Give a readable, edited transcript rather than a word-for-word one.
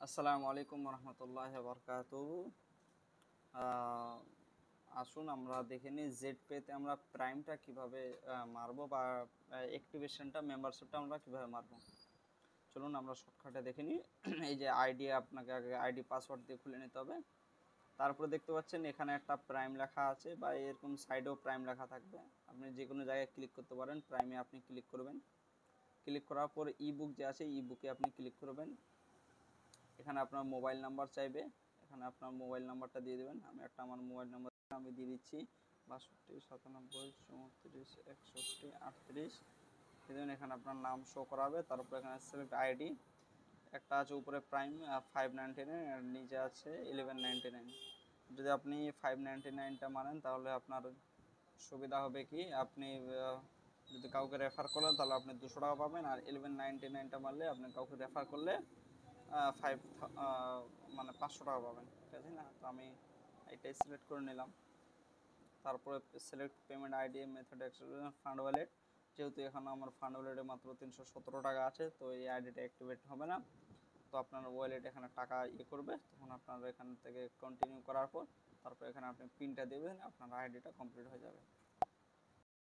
আসসালামু আলাইকুম রহমতুল্লাহ বরকাতুহু। আসুন আমরা দেখে নিই জেড পেতে আমরা প্রাইমটা কিভাবে মারবো বা অ্যাক্টিভেশনটা মেম্বারশিপটা আমরা কিভাবে মারবো। চলুন আমরা শর্টকাটে দেখে নিই। এই যে আইডি, আপনাকে আগে আইডি পাসওয়ার্ড দিয়ে খুলে নিতে হবে। তারপরে দেখতে পাচ্ছেন এখানে একটা প্রাইম লেখা আছে বা এরকম সাইডেও প্রাইম লেখা থাকবে। আপনি যে কোনো জায়গায় ক্লিক করতে পারেন, প্রাইমে আপনি ক্লিক করবেন। ক্লিক করার পর ইবুক যে আছে ইবুকে আপনি ক্লিক করবেন। এখানে আপনার মোবাইল নাম্বার চাইবে, এখানে আপনার মোবাইল নাম্বারটা দিয়ে দেবেন। আমি আমার মোবাইল নাম্বার আমি দিয়ে দিচ্ছি 62 97 34 61 38 দিয়ে দেবেন। এখানে আপনার নাম শো করাবে, তারপর এখানে সিলেক্ট আইডি একটা আছে উপরে প্রাইম 599 আর নিচে আছে 1199। যদি আপনি 599টা মানেন তাহলে আপনার সুবিধা হবে কি, আপনি যদি কাউকে রেফার করেন তাহলে আপনি 200 টাকা পাবেন, আর 1199টা মারলে আপনি কাউকে রেফার করলে 500 টাকা পাবেন। ঠিক আছে না? তো আমি এটাই সিলেক্ট করে নিলাম। তারপরে select payment ID method accept fund wallet. যেহেতু এখানে আমার ফান্ড ওয়ালেটে মাত্র 317 টাকা আছে, তো এই আইডিটা অ্যাক্টিভেট হবে না। তো আপনার ওয়ালেট এখানে টাকা করবে, তখন আপনার এখান থেকে কন্টিনিউ করার পর তারপর এখানে আপনি পিনটা দেবেন, আপনার আইডিটা কমপ্লিট হয়ে যাবে।